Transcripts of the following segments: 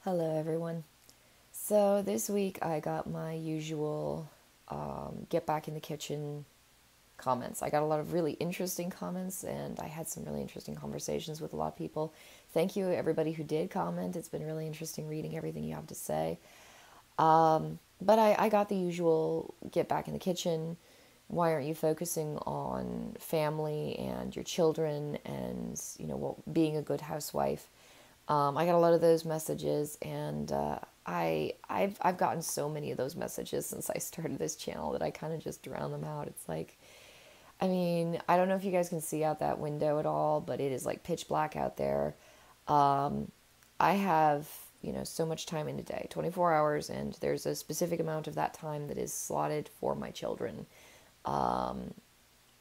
Hello, everyone. So, this week I got my usual get back in the kitchen comments. I got a lot of really interesting comments and I had some really interesting conversations with a lot of people. Thank you, everybody who did comment. It's been really interesting reading everything you have to say. But I got the usual get back in the kitchen. Why aren't you focusing on family and your children and, being a good housewife? I got a lot of those messages, and I've gotten so many of those messages since I started this channel that I kind of just drown them out. It's like, I mean, I don't know if you guys can see out that window at all, but it is like pitch black out there. I have, so much time in a day, 24 hours, and there's a specific amount of that time that is slotted for my children.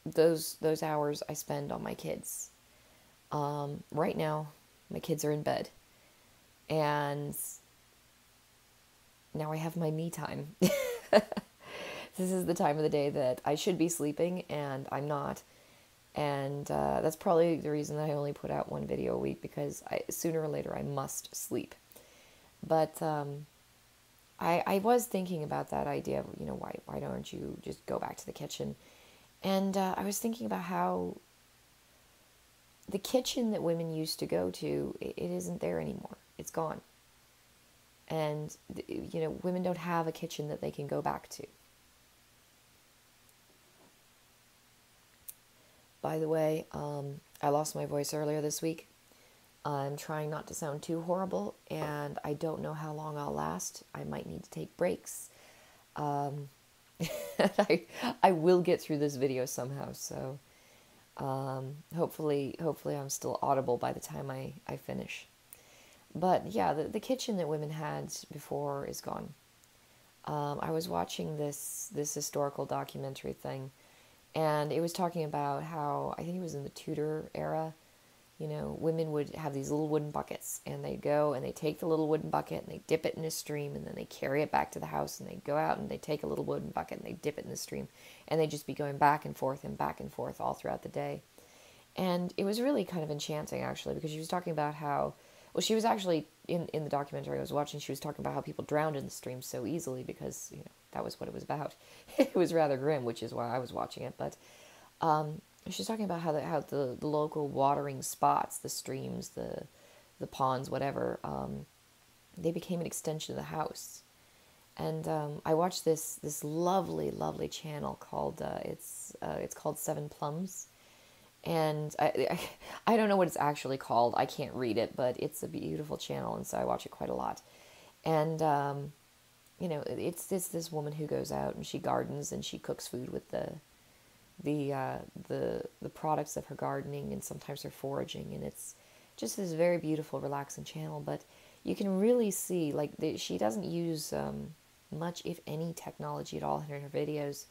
Those hours I spend on my kids. Right now, my kids are in bed, and now I have my me time. This is the time of the day that I should be sleeping, and I'm not. And that's probably the reason that I only put out one video a week, because sooner or later I must sleep. But I was thinking about that idea of, why don't you just go back to the kitchen? And I was thinking about how the kitchen that women used to go to, it isn't there anymore. It's gone. And, women don't have a kitchen that they can go back to. By the way, I lost my voice earlier this week. I'm trying not to sound too horrible, and I don't know how long I'll last. I might need to take breaks. Um, I will get through this video somehow, so hopefully I'm still audible by the time I finish. But yeah, the kitchen that women had before is gone. I was watching this historical documentary thing, and it was talking about how, I think it was in the Tudor era, women would have these little wooden buckets, and they'd go and they take the little wooden bucket and they dip it in a stream, and then they carry it back to the house, and they go out and they take a little wooden bucket and they dip it in the stream, and they'd just be going back and forth all throughout the day. And it was really kind of enchanting, actually, because she was talking about how, well, she was actually, in the documentary I was watching, she was talking about how people drowned in the stream so easily because, that was what it was about. It was rather grim, which is why I was watching it. But she's talking about how the local watering spots, the streams, the ponds, whatever, they became an extension of the house. And I watched this lovely channel called it's called Seven Plums, and I don't know what it's actually called. I can't read it, but it's a beautiful channel, and so I watch it quite a lot. And it's this woman who goes out and she gardens and she cooks food with the products of her gardening, and sometimes her foraging, and it's just this very beautiful, relaxing channel. But you can really see, like, she doesn't use much, if any, technology at all in her videos,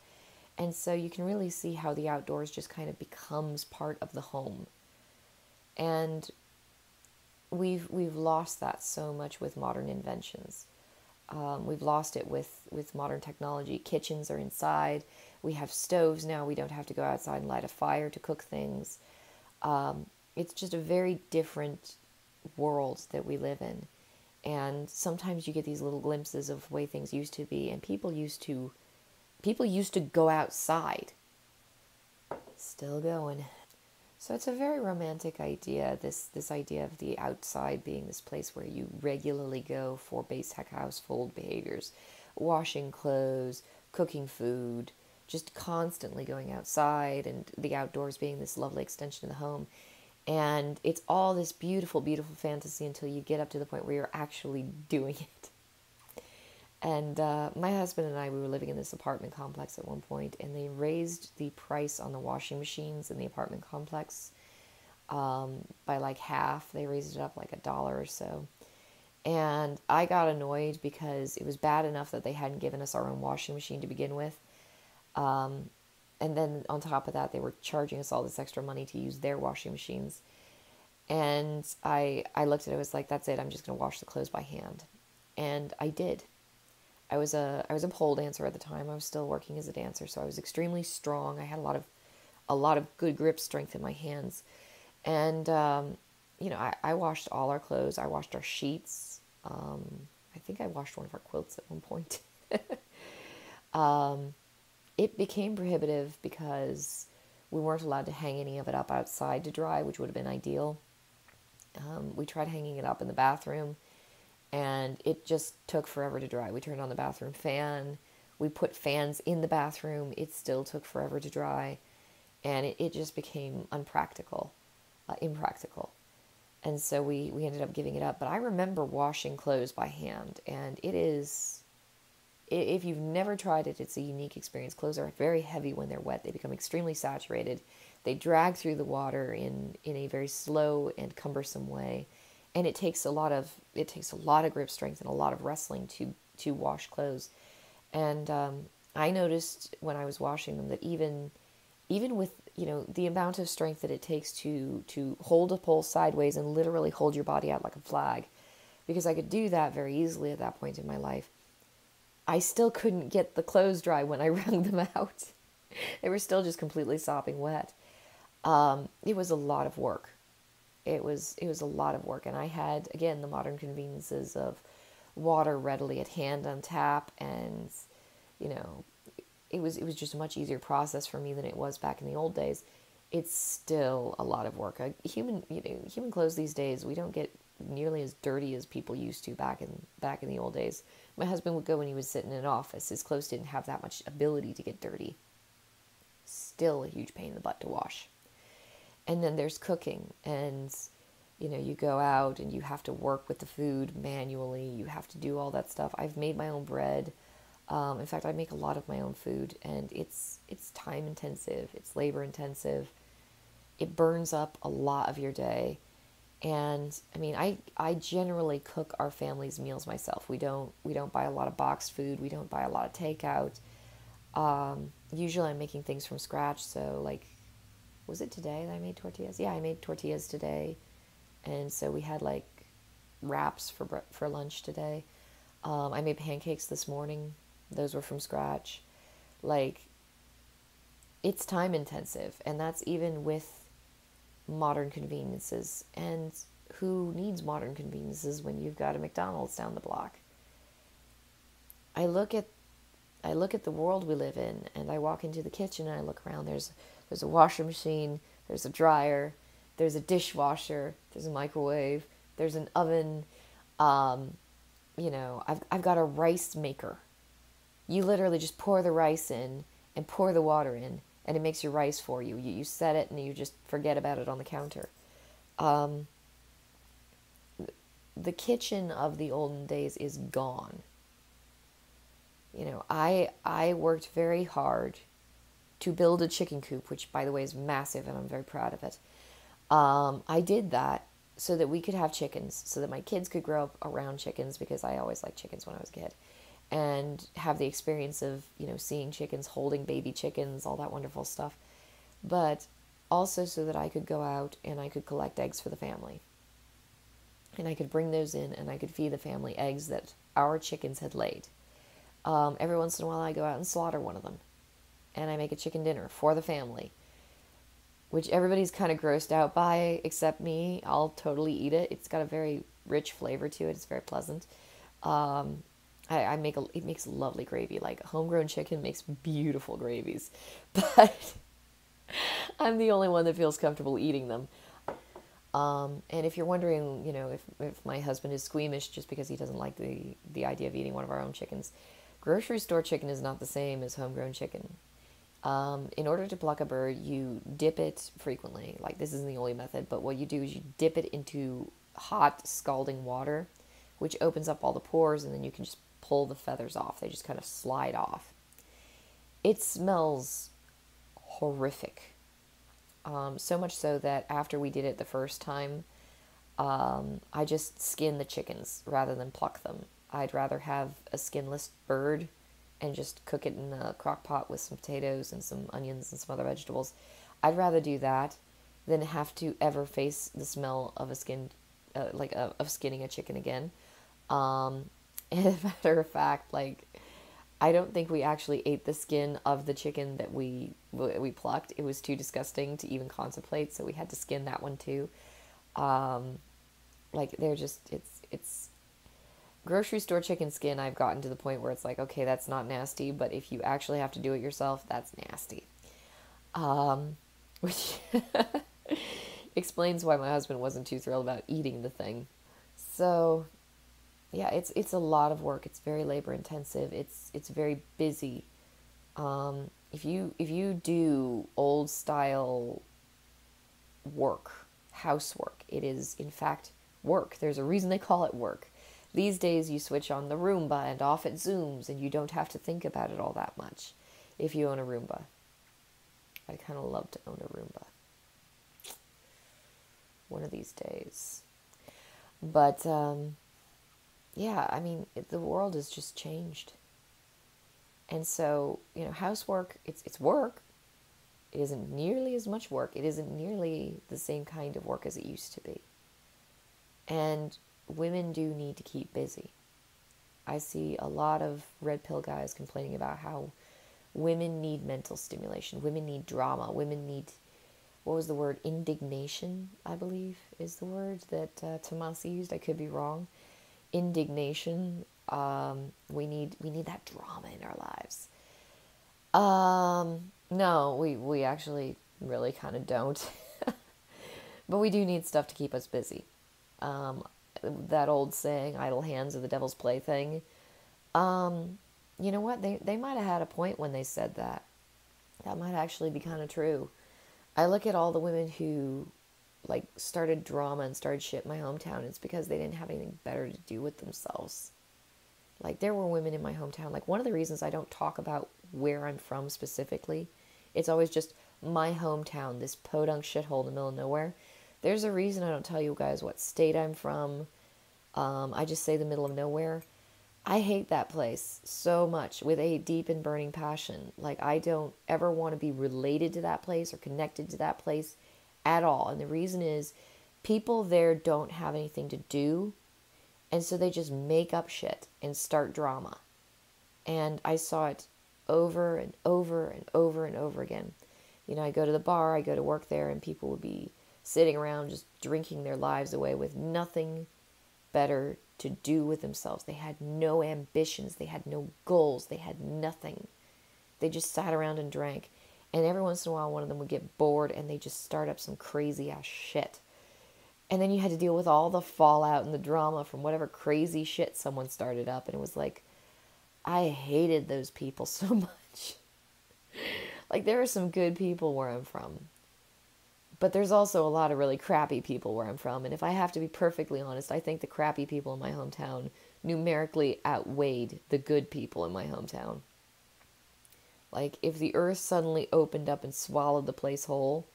and so you can really see how the outdoors just kind of becomes part of the home. And we've lost that so much with modern inventions. We've lost it with modern technology. Kitchens are inside. We have stoves now. We don't have to go outside and light a fire to cook things. It's just a very different world that we live in. And sometimes you get these little glimpses of the way things used to be, and people used to go outside. Still going. So it's a very romantic idea, this idea of the outside being this place where you regularly go for basic household behaviors, washing clothes, cooking food, just constantly going outside, and the outdoors being this lovely extension of the home. And it's all this beautiful, beautiful fantasy until you get up to the point where you're actually doing it. And my husband and I, we were living in this apartment complex at one point, and they raised the price on the washing machines in the apartment complex by like half. They raised it up like $1 or so. And I got annoyed because it was bad enough that they hadn't given us our own washing machine to begin with. And then on top of that, they were charging us all this extra money to use their washing machines. And I looked at it, I was like, that's it, I'm just going to wash the clothes by hand. And I did. I was a pole dancer at the time. I was still working as a dancer, so I was extremely strong. I had a lot of good grip strength in my hands, and I washed all our clothes. I washed our sheets. I think I washed one of our quilts at one point. um, it became prohibitive because we weren't allowed to hang any of it up outside to dry, which would have been ideal. We tried hanging it up in the bathroom, and it just took forever to dry. We turned on the bathroom fan. We put fans in the bathroom. It still took forever to dry, and it just became impractical. And so we ended up giving it up. But I remember washing clothes by hand, and it is, if you've never tried it, it's a unique experience. Clothes are very heavy when they're wet. They become extremely saturated. They drag through the water in a very slow and cumbersome way. And it takes a lot of grip strength and a lot of wrestling to wash clothes. And I noticed when I was washing them that even with, the amount of strength that it takes to hold a pole sideways and literally hold your body out like a flag, because I could do that very easily at that point in my life, I still couldn't get the clothes dry when I wrung them out. They were still just completely sopping wet. It was a lot of work. It was a lot of work, and I had, again, the modern conveniences of water readily at hand on tap, and you know, it was just a much easier process for me than it was back in the old days. It's still a lot of work. Human clothes these days, we don't get nearly as dirty as people used to back in the old days. My husband would go when he was sitting in an office. His clothes didn't have that much ability to get dirty. Still a huge pain in the butt to wash. And then there's cooking, and you go out and you have to work with the food manually. You have to do all that stuff. I've made my own bread. In fact, I make a lot of my own food, and it's time intensive. It's labor intensive. It burns up a lot of your day. And I mean, I generally cook our family's meals myself. We don't buy a lot of boxed food. We don't buy a lot of takeout. Usually I'm making things from scratch. So like, was it today that I made tortillas? Yeah, I made tortillas today. And so we had like wraps for lunch today. I made pancakes this morning. Those were from scratch. Like, it's time intensive, and that's even with modern conveniences. And who needs modern conveniences when you've got a McDonald's down the block? I look at the world we live in, and I walk into the kitchen and I look around. There's a washer machine, there's a dryer, there's a dishwasher, there's a microwave, there's an oven. I've got a rice maker. You literally just pour the rice in and pour the water in, and it makes your rice for you. You set it and you just forget about it on the counter. The kitchen of the olden days is gone. I worked very hard to build a chicken coop, which, by the way, is massive, and I'm very proud of it. I did that so that we could have chickens, so that my kids could grow up around chickens, because I always liked chickens when I was a kid, and have the experience of, seeing chickens, holding baby chickens, all that wonderful stuff. But also so that I could go out and I could collect eggs for the family. And I could bring those in and I could feed the family eggs that our chickens had laid. Every once in a while I go out and slaughter one of them. And I make a chicken dinner for the family, which everybody's kind of grossed out by, except me. I'll totally eat it. It's got a very rich flavor to it. It's very pleasant. It makes lovely gravy. Like, homegrown chicken makes beautiful gravies, but I'm the only one that feels comfortable eating them. And if you're wondering, if my husband is squeamish just because he doesn't like the idea of eating one of our own chickens, grocery store chicken is not the same as homegrown chicken. In order to pluck a bird, you dip it frequently. Like, this isn't the only method, but what you do is you dip it into hot, scalding water, which opens up all the pores, and then you can just pull the feathers off. They just kind of slide off. It smells horrific. So much so that after we did it the first time, I just skin the chickens rather than pluck them. I'd rather have a skinless bird and just cook it in a crock pot with some potatoes and some onions and some other vegetables. I'd rather do that than have to ever face the smell of of skinning a chicken again. And as a matter of fact, I don't think we actually ate the skin of the chicken that we plucked. It was too disgusting to even contemplate, so we had to skin that one too. They're just, it's Grocery store chicken skin, I've gotten to the point where it's like, okay, that's not nasty, but if you actually have to do it yourself, that's nasty. Which explains why my husband wasn't too thrilled about eating the thing. So, yeah, it's a lot of work. It's very labor intensive. It's very busy. If you do old style work, housework, it is in fact work. There's a reason they call it work. These days you switch on the Roomba and off it zooms and you don't have to think about it all that much if you own a Roomba. I kind of love to own a Roomba one of these days. But yeah, I mean, the world has just changed. And so, housework, it's work. It isn't nearly as much work. It isn't nearly the same kind of work as it used to be. And women do need to keep busy. I see a lot of red pill guys complaining about how women need mental stimulation. Women need drama. Women need, what was the word? Indignation, I believe, is the word that Tomasi used. I could be wrong. Indignation. We need that drama in our lives. No, we actually really kind of don't. But we do need stuff to keep us busy. That old saying, idle hands are the devil's plaything. You know what? They might have had a point when they said that. That might actually be kind of true. I look at all the women who like started drama and started shit in my hometown. It's because they didn't have anything better to do with themselves. Like, there were women in my hometown. Like, one of the reasons I don't talk about where I'm from specifically, it's always just my hometown, this podunk shithole in the middle of nowhere. There's a reason I don't tell you guys what state I'm from. I just say the middle of nowhere. I hate that place so much with a deep and burning passion. Like, I don't ever want to be related to that place or connected to that place at all. And the reason is people there don't have anything to do. And so they just make up shit and start drama. And I saw it over and over and over and over again. I go to the bar, I go to work there, and people would be sitting around just drinking their lives away with nothing better to do with themselves. They had no ambitions, they had no goals, they had nothing. They just sat around and drank. And every once in a while, one of them would get bored and they just start up some crazy ass shit. And then you had to deal with all the fallout and the drama from whatever crazy shit someone started up. And it was like, I hated those people so much. Like, there are some good people where I'm from. But there's also a lot of really crappy people where I'm from. And if I have to be perfectly honest, I think the crappy people in my hometown numerically outweighed the good people in my hometown. Like, if the earth suddenly opened up and swallowed the place whole,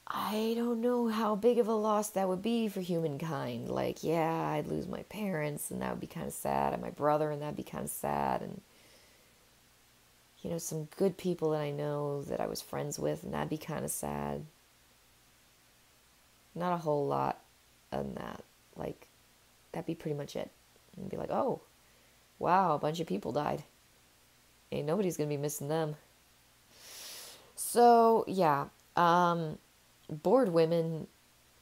I don't know how big of a loss that would be for humankind. Like, yeah, I'd lose my parents, and that would be kind of sad, and my brother, and that'd be kind of sad, and, some good people that I know that I was friends with, and that'd be kind of sad. Not a whole lot on that. Like, that'd be pretty much it. And be like, oh, wow, a bunch of people died. Ain't nobody's gonna be missing them. So, yeah, bored women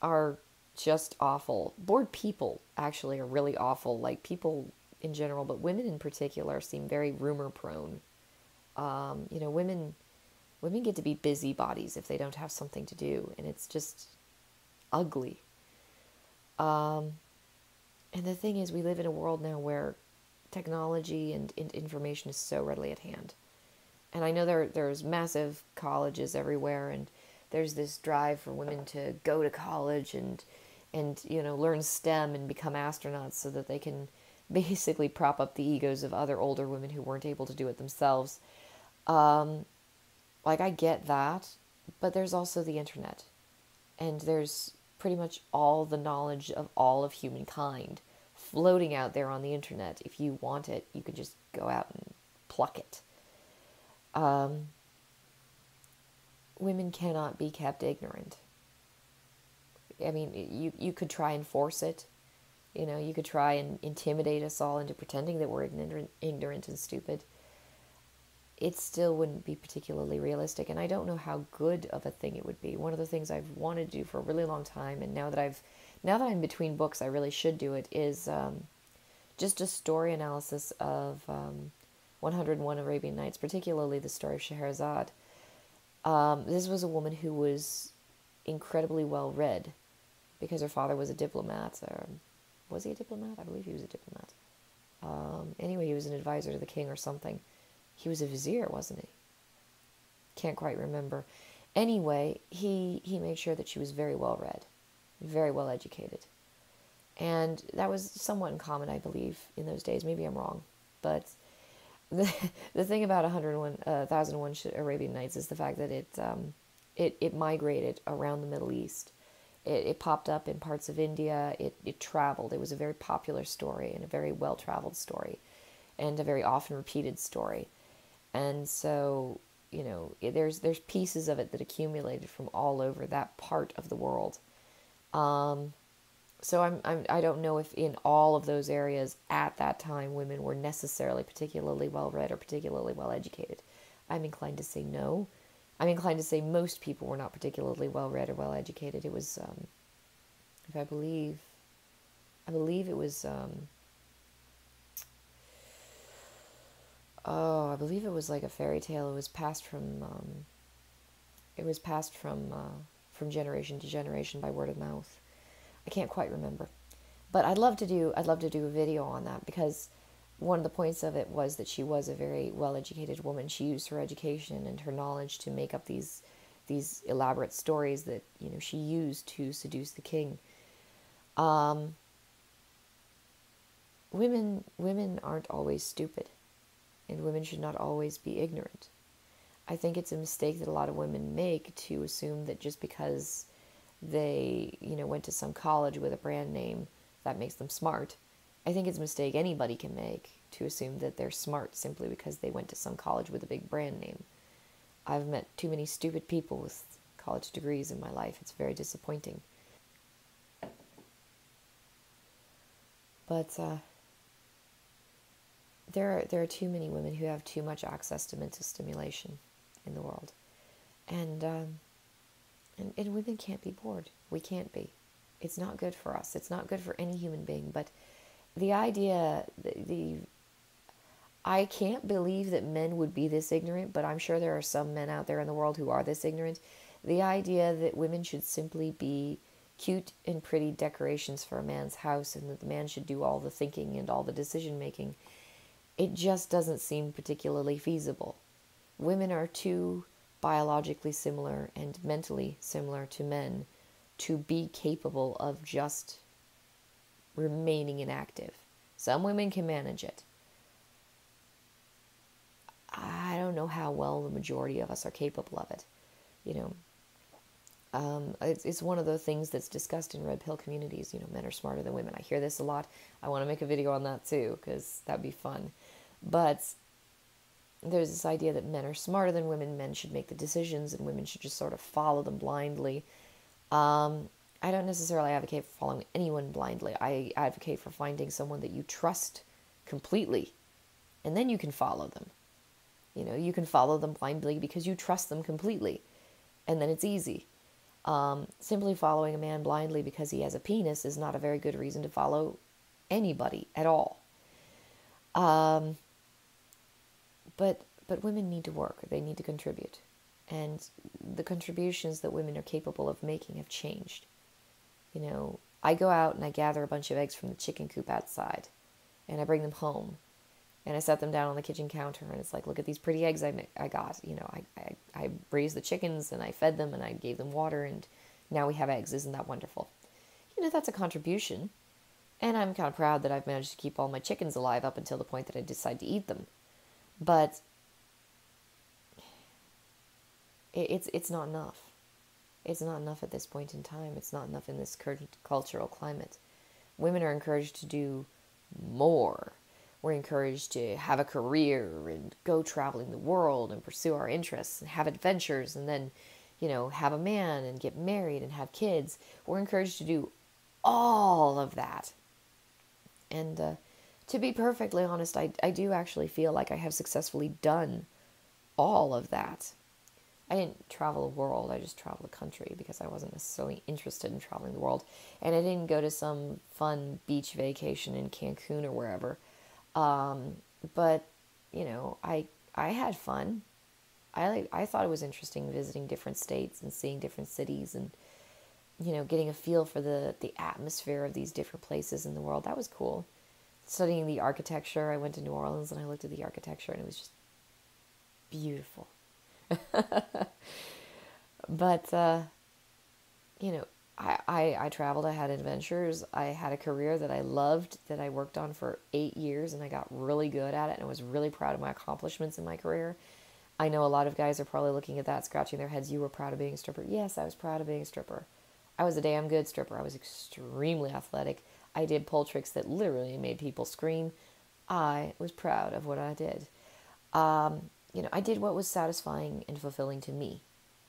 are just awful. Bored people actually are really awful. Like, people in general, but women in particular seem very rumor prone. Women get to be busybodies if they don't have something to do, and it's just ugly. And the thing is, we live in a world now where technology and information is so readily at hand. And I know there's massive colleges everywhere, and there's this drive for women to go to college and learn STEM and become astronauts so that they can basically prop up the egos of other older women who weren't able to do it themselves. Like, I get that, but there's also the internet, and there's pretty much all the knowledge of all of humankind floating out there on the internet. If you want it, you could just go out and pluck it. Women cannot be kept ignorant. I mean, you could try and force it. You could try and intimidate us all into pretending that we're ignorant and stupid. It still wouldn't be particularly realistic, and I don't know how good of a thing it would be. One of the things I've wanted to do for a really long time, and now that I've now that I'm between books, I really should do it, is just a story analysis of 101 Arabian Nights, particularly the story of Scheherazade. This was a woman who was incredibly well read because her father was a diplomat. Was he a diplomat? I believe he was a diplomat. Anyway, he was an advisor to the king or something. He was a vizier, wasn't he? Can't quite remember. Anyway, he made sure that she was very well read, very well educated. And that was somewhat in common, I believe, in those days. Maybe I'm wrong. But the thing about 1001 Arabian Nights is the fact that it migrated around the Middle East. It popped up in parts of India. It traveled. It was a very popular story and a very well-traveled story and a very often repeated story. And so, there's pieces of it that accumulated from all over that part of the world. So I don't know if in all of those areas at that time women were necessarily particularly well read or particularly well educated. I'm inclined to say no. I'm inclined to say most people were not particularly well read or well educated. It was, if I believe it was, I believe it was like a fairy tale. It was passed from generation to generation by word of mouth. I can't quite remember, but I'd love to do a video on that, because one of the points of it was that she was a very well-educated woman. She used her education and her knowledge to make up these elaborate stories that she used to seduce the king. Women aren't always stupid, and women should not always be ignorant. I think it's a mistake that a lot of women make to assume that just because they, went to some college with a brand name, that makes them smart. I think it's a mistake anybody can make to assume that they're smart simply because they went to some college with a big brand name. I've met too many stupid people with college degrees in my life. It's very disappointing. But there are too many women who have too much access to mental stimulation in the world. And women can't be bored. We can't be. It's not good for us. It's not good for any human being. But the idea, I can't believe that men would be this ignorant, but I'm sure there are some men out there in the world who are this ignorant. The idea that women should simply be cute and pretty decorations for a man's house, and that the man should do all the thinking and all the decision making, it just doesn't seem particularly feasible. Women are too biologically similar and mentally similar to men to be capable of just remaining inactive. Some women can manage it. I don't know how well the majority of us are capable of it. It's one of the things that's discussed in red pill communities. Men are smarter than women. I hear this a lot. I want to make a video on that too, because that'd be fun. But there's this idea that men are smarter than women. Men should make the decisions, and women should just sort of follow them blindly. I don't necessarily advocate for following anyone blindly. I advocate for finding someone that you trust completely, and then you can follow them. You can follow them blindly because you trust them completely, and then it's easy. Simply following a man blindly because he has a penis is not a very good reason to follow anybody at all. But women need to work. They need to contribute. And the contributions that women are capable of making have changed. I go out and I gather a bunch of eggs from the chicken coop outside, and I bring them home, and I set them down on the kitchen counter, and it's like, look at these pretty eggs I got. I raised the chickens, and I fed them, and I gave them water, and now we have eggs. Isn't that wonderful? That's a contribution. And I'm kind of proud that I've managed to keep all my chickens alive up until the point that I decide to eat them. But it's not enough. It's not enough at this point in time. It's not enough in this current cultural climate. Women are encouraged to do more. We're encouraged to have a career and go traveling the world and pursue our interests and have adventures, and then, have a man and get married and have kids. We're encouraged to do all of that. And to be perfectly honest, I do actually feel like I have successfully done all of that. I didn't travel the world. I just traveled the country because I wasn't necessarily interested in traveling the world. And I didn't go to some fun beach vacation in Cancun or wherever. But, you know, I had fun. I thought it was interesting visiting different states and seeing different cities and, you know, getting a feel for the atmosphere of these different places in the world. That was cool. Studying the architecture, I went to New Orleans and I looked at the architecture and it was just beautiful. But, you know, I traveled, I had adventures, I had a career that I loved, that I worked on for 8 years, and I got really good at it, and I was really proud of my accomplishments in my career. I know a lot of guys are probably looking at that, scratching their heads. You were proud of being a stripper. Yes, I was proud of being a stripper. I was a damn good stripper. I was extremely athletic. I did pole tricks that literally made people scream. I was proud of what I did. You know, I did what was satisfying and fulfilling to me.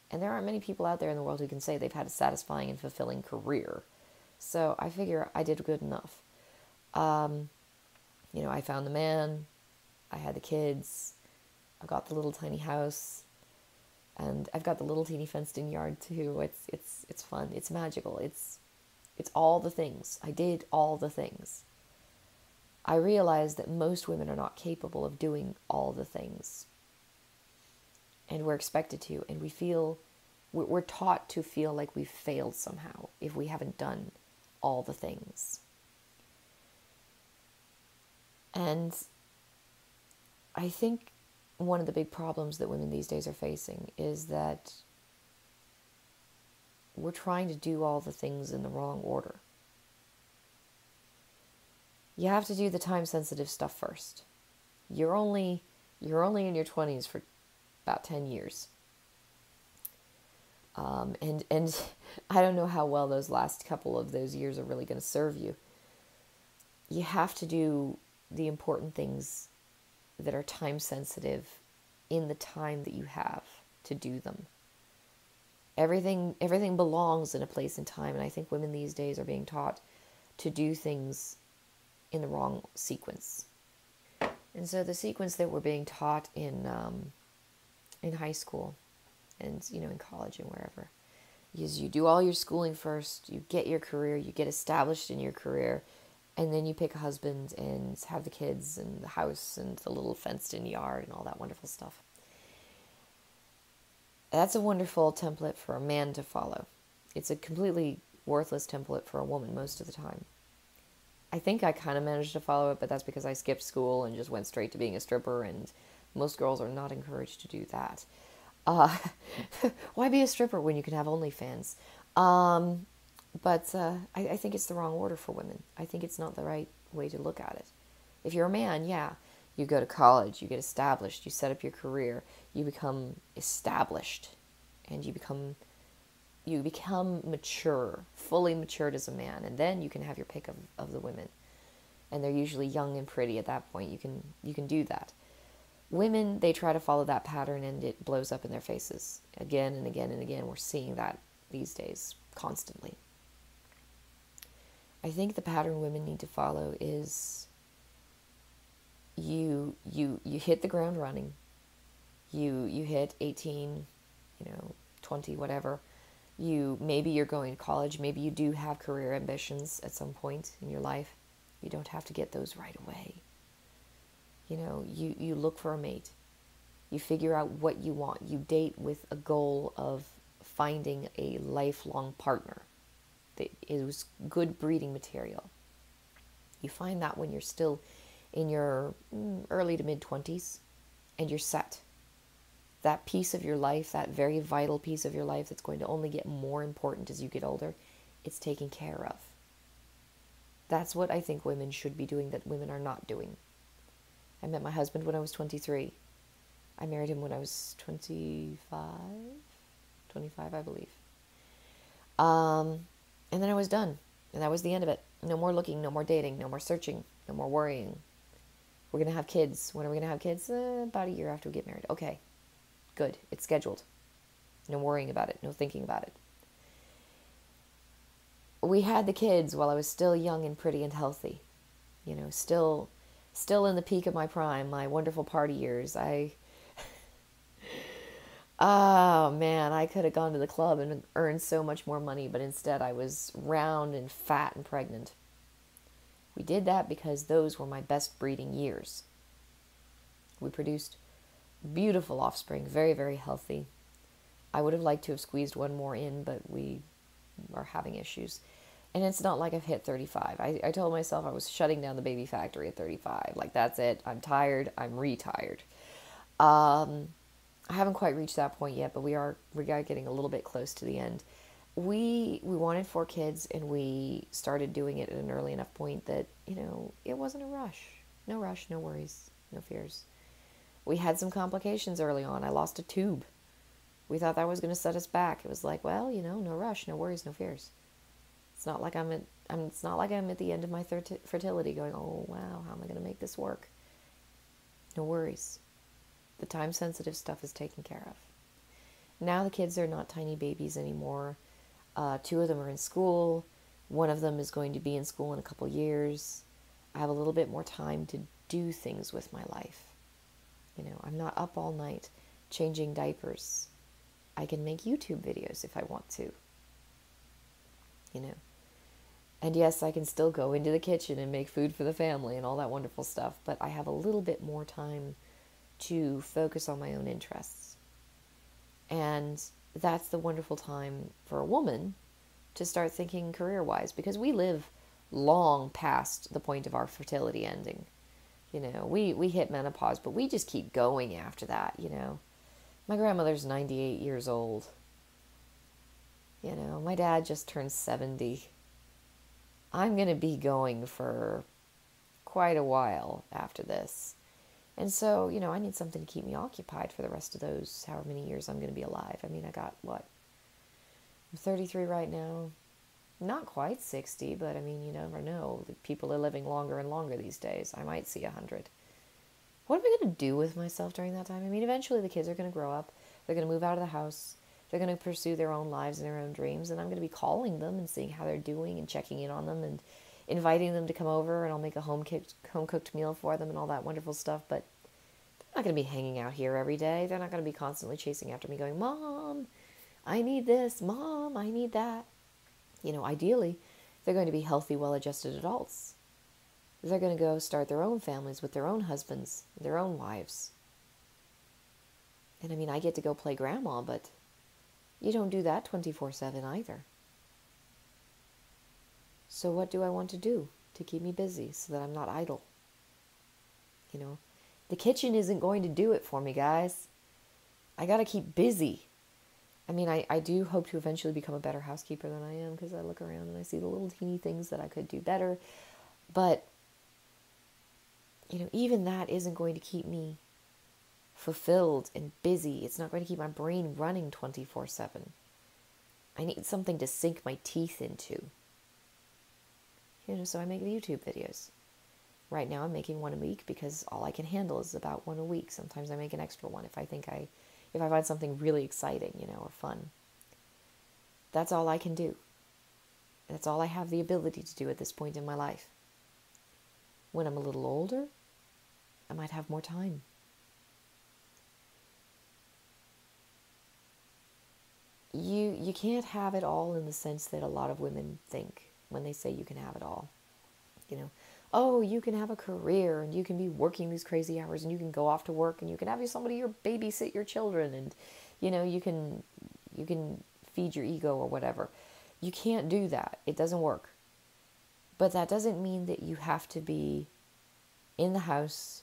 And there aren't many people out there in the world who can say they've had a satisfying and fulfilling career. So I figure I did good enough. You know, I found the man, I had the kids, I got the little tiny house, and I've got the little teeny fenced in yard too. It's fun. It's magical. It's all the things. I did all the things. I realized that most women are not capable of doing all the things. And we're expected to, and we're taught to feel like we've failed somehow if we haven't done all the things. And I think one of the big problems that women these days are facing is that we're trying to do all the things in the wrong order. You have to do the time-sensitive stuff first. You're only in your 20s for about 10 years. And I don't know how well those last couple of those years are really going to serve you. You have to do the important things that are time sensitive in the time that you have to do them. Everything belongs in a place and time, and I think women these days are being taught to do things in the wrong sequence. And so the sequence that we're being taught in high school and, you know, in college and wherever is you do all your schooling first, you get your career, you get established in your career, and then you pick a husband and have the kids and the house and the little fenced-in yard and all that wonderful stuff. That's a wonderful template for a man to follow. It's a completely worthless template for a woman most of the time. I think I kind of managed to follow it, but that's because I skipped school and just went straight to being a stripper, and most girls are not encouraged to do that. Why be a stripper when you can have OnlyFans? But I think it's the wrong order for women. I think it's not the right way to look at it. If you're a man, yeah, you go to college, you get established, you set up your career, you become established, and you become mature, fully matured as a man, and then you can have your pick of the women. And they're usually young and pretty at that point. You can do that. Women, they try to follow that pattern and it blows up in their faces. Again and again and again, we're seeing that these days constantly. I think the pattern women need to follow is you hit the ground running. You hit 18, 20, whatever. Maybe you're going to college, maybe you do have career ambitions at some point in your life. You don't have to get those right away. You look for a mate. You figure out what you want. You date with a goal of finding a lifelong partner that is good breeding material. You find that when you're still in your early to mid-20s and you're set. That piece of your life, that very vital piece of your life that's going to only get more important as you get older, it's taken care of. That's what I think women should be doing that women are not doing. I met my husband when I was 23. I married him when I was 25, I believe. And then I was done. And that was the end of it. No more looking, no more dating, no more searching, no more worrying. We're going to have kids. When are we going to have kids? About a year after we get married. Okay, good. It's scheduled. No worrying about it. No thinking about it. We had the kids while I was still young and pretty and healthy. Still in the peak of my prime, my wonderful party years. Oh man, I could have gone to the club and earned so much more money, but instead I was round and fat and pregnant. We did that because those were my best breeding years. We produced beautiful offspring, very, very healthy. I would have liked to have squeezed one more in, but we are having issues. And it's not like I've hit 35. I told myself I was shutting down the baby factory at 35. Like, that's it. I'm tired. I'm retired. Um, I haven't quite reached that point yet, but we are getting a little bit close to the end. We wanted 4 kids, and we started doing it at an early enough point that, it wasn't a rush. No rush, no worries, no fears. We had some complications early on. I lost a tube. We thought that was going to set us back. It was like, well, no rush, no worries, no fears. It's not like it's not like I'm at the end of my fertility going, oh wow, how am I going to make this work? No worries. The time sensitive stuff is taken care of. Now the kids are not tiny babies anymore. 2 of them are in school. One of them is going to be in school in a couple years. I have a little bit more time to do things with my life. I'm not up all night changing diapers. I can make YouTube videos if I want to. And yes, I can still go into the kitchen and make food for the family and all that wonderful stuff, but I have a little bit more time to focus on my own interests. And that's the wonderful time for a woman to start thinking career-wise, because we live long past the point of our fertility ending. We hit menopause, but we just keep going after that. My grandmother's 98 years old. My dad just turned 70. I'm going to be going for quite a while after this. And so, I need something to keep me occupied for the rest of those however many years I'm going to be alive. I mean, I got, what? I'm 33 right now. Not quite 60, but I mean, you never know. People are living longer and longer these days. I might see 100. What am I going to do with myself during that time? I mean, eventually the kids are going to grow up. They're going to move out of the house. They're going to pursue their own lives and their own dreams. And I'm going to be calling them and seeing how they're doing and checking in on them and inviting them to come over. And I'll make a home-cooked meal for them and all that wonderful stuff. But they're not going to be hanging out here every day. They're not going to be constantly chasing after me going, Mom, I need this. Mom, I need that. Ideally, they're going to be healthy, well-adjusted adults. They're going to go start their own families with their own husbands, their own wives. And I mean, I get to go play grandma, but you don't do that 24/7 either. So what do I want to do to keep me busy so that I'm not idle? The kitchen isn't going to do it for me, guys. I got to keep busy. I mean, I do hope to eventually become a better housekeeper than I am, because I look around and I see the little teeny things that I could do better. But, even that isn't going to keep me fulfilled and busy. It's not going to keep my brain running 24/7. I need something to sink my teeth into. So I make the YouTube videos. Right now I'm making one a week because all I can handle is about one a week. Sometimes I make an extra one if I find something really exciting, or fun. That's all I can do. That's all I have the ability to do at this point in my life. When I'm a little older, I might have more time. You can't have it all in the sense that a lot of women think when they say you can have it all. Oh, you can have a career and you can be working these crazy hours and you can go off to work and you can have somebody babysit your children and you can feed your ego or whatever. You can't do that. It doesn't work. But that doesn't mean that you have to be in the house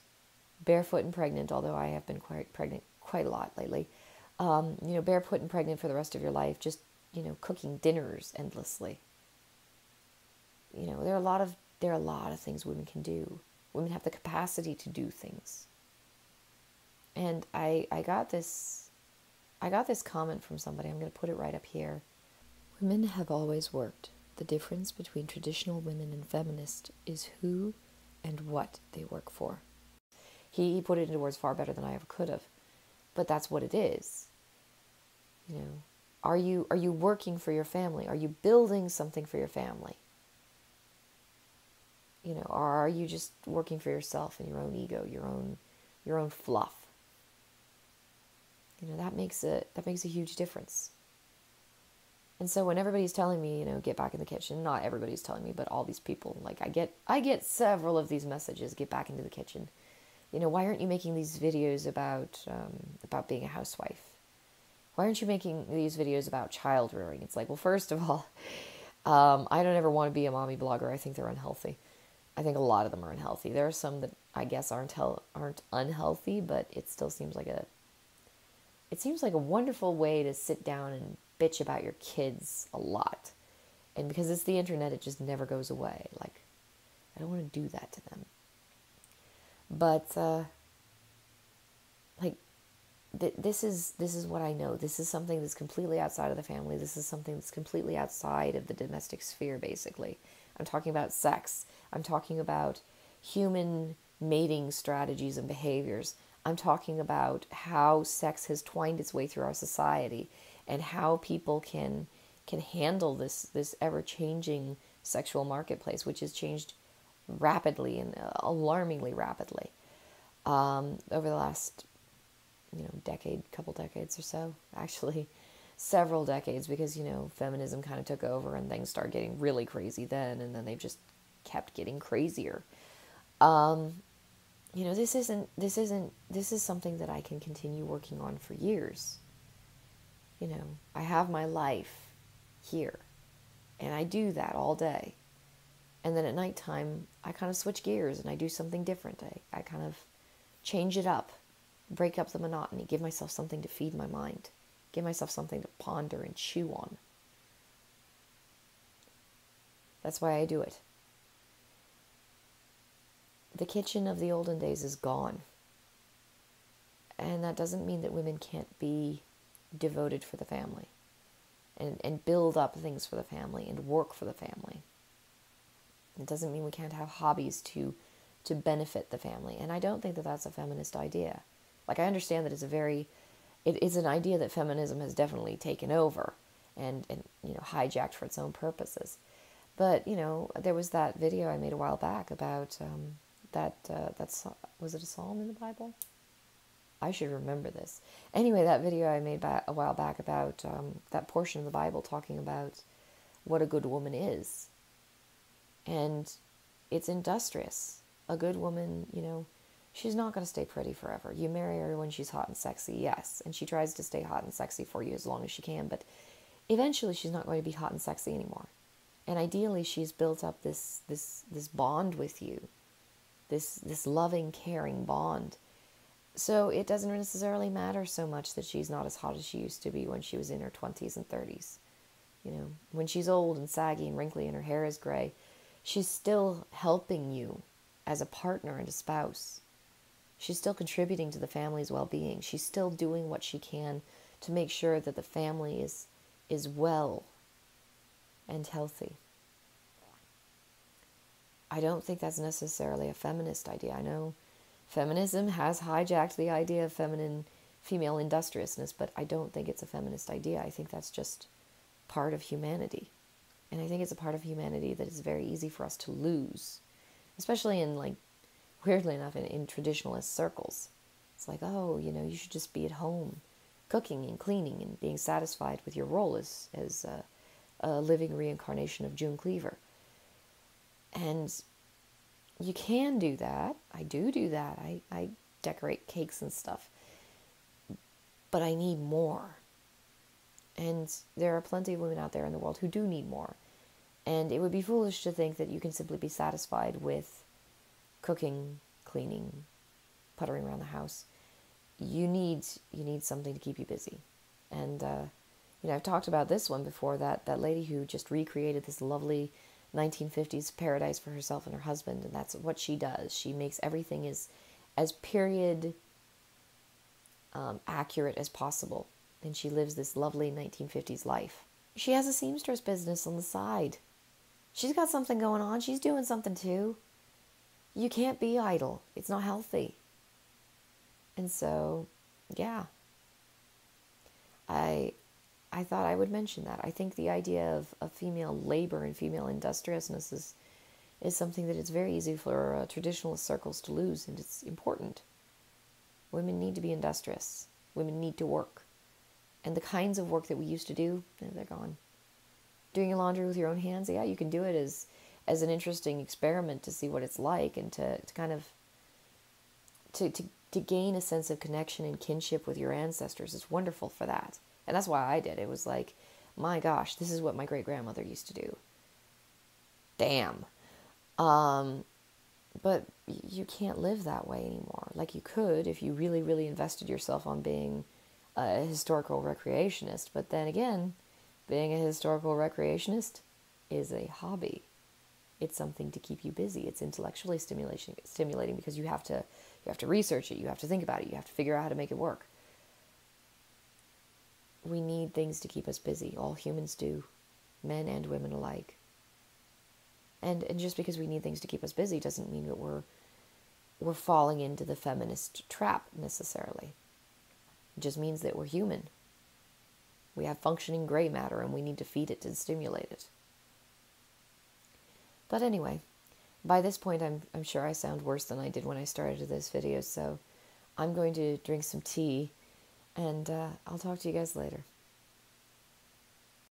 barefoot and pregnant, although I have been quite pregnant quite a lot lately. Barefoot and pregnant for the rest of your life, just, cooking dinners endlessly. There are a lot of things women can do. Women have the capacity to do things. And I got this comment from somebody. I'm going to put it right up here. Women have always worked. The difference between traditional women and feminists is who and what they work for. He put it into words far better than I ever could have. But that's what it is. Are you working for your family? Are you building something for your family? Or are you just working for yourself and your own ego, your own fluff? that makes a huge difference. And so when everybody's telling me, get back in the kitchen, not everybody's telling me, but all these people, like I get several of these messages, get back into the kitchen. Why aren't you making these videos about being a housewife? Why aren't you making these videos about child rearing? It's like, well, first of all, I don't ever want to be a mommy blogger. I think they're unhealthy. I think a lot of them are unhealthy. There are some that I guess aren't unhealthy, but it still seems like a wonderful way to sit down and bitch about your kids a lot. And because it's the internet, it just never goes away. Like, I don't want to do that to them. But this is what I know. This is something that's completely outside of the family. This is something that's completely outside of the domestic sphere, basically. I'm talking about sex. I'm talking about human mating strategies and behaviors. I'm talking about how sex has twined its way through our society and how people can handle this ever-changing sexual marketplace, which has changed rapidly and alarmingly rapidly over the last couple decades or so, actually several decades, because feminism kind of took over and things started getting really crazy then, and then they've just kept getting crazier. This is something that I can continue working on for years. I have my life here, and I do that all day. And then at nighttime, I kind of switch gears and I do something different. I kind of change it up, break up the monotony, give myself something to feed my mind, give myself something to ponder and chew on. That's why I do it. The kitchen of the olden days is gone. And that doesn't mean that women can't be devoted for the family and build up things for the family and work for the family. It doesn't mean we can't have hobbies to benefit the family. And I don't think that that's a feminist idea. Like, I understand that it is an idea that feminism has definitely taken over and hijacked for its own purposes. But, there was that video I made a while back about was it a psalm in the Bible? I should remember this. Anyway, that video I made a while back about that portion of the Bible talking about what a good woman is. And it's industrious. A good woman, she's not going to stay pretty forever. You marry her when she's hot and sexy, yes. And she tries to stay hot and sexy for you as long as she can. But eventually she's not going to be hot and sexy anymore. And ideally she's built up this bond with you. This loving, caring bond. So it doesn't necessarily matter so much that she's not as hot as she used to be when she was in her 20s and 30s. When she's old and saggy and wrinkly and her hair is gray, she's still helping you as a partner and a spouse. She's still contributing to the family's well-being. She's still doing what she can to make sure that the family is well and healthy. I don't think that's necessarily a feminist idea. I know feminism has hijacked the idea of female industriousness, but I don't think it's a feminist idea. I think that's just part of humanity. And I think it's a part of humanity that is very easy for us to lose, especially in, weirdly enough, in traditionalist circles. It's like, oh, you should just be at home cooking and cleaning and being satisfied with your role as a living reincarnation of June Cleaver. And you can do that. I do that. I decorate cakes and stuff. But I need more. And there are plenty of women out there in the world who do need more. And it would be foolish to think that you can simply be satisfied with cooking, cleaning, puttering around the house. You need something to keep you busy. And, I've talked about this one before, that lady who just recreated this lovely 1950s paradise for herself and her husband, and that's what she does. She makes everything as period accurate as possible, and she lives this lovely 1950s life. She has a seamstress business on the side. She's got something going on. She's doing something too. You can't be idle. It's not healthy. And so, yeah, I thought I would mention that. I think the idea of female labor and female industriousness is something that it's very easy for traditionalist circles to lose, and it's important. Women need to be industrious. Women need to work. And the kinds of work that we used to do, they're gone. Doing your laundry with your own hands, yeah, you can do it as an interesting experiment to see what it's like, and to kind of to gain a sense of connection and kinship with your ancestors. Is wonderful for that. And that's why I did. It was like, my gosh, this is what my great grandmother used to do. Damn. But you can't live that way anymore. Like you could if you really, really invested yourself on being a historical recreationist. But then again, being a historical recreationist is a hobby. It's something to keep you busy. It's intellectually stimulating because you have to research it. You have to think about it. You have to figure out how to make it work. We need things to keep us busy. All humans do, men and women alike. And just because we need things to keep us busy doesn't mean that we're falling into the feminist trap necessarily. It just means that we're human. We have functioning gray matter and we need to feed it and stimulate it. But anyway, by this point I'm sure I sound worse than I did when I started this video, so I'm going to drink some tea, and I'll talk to you guys later.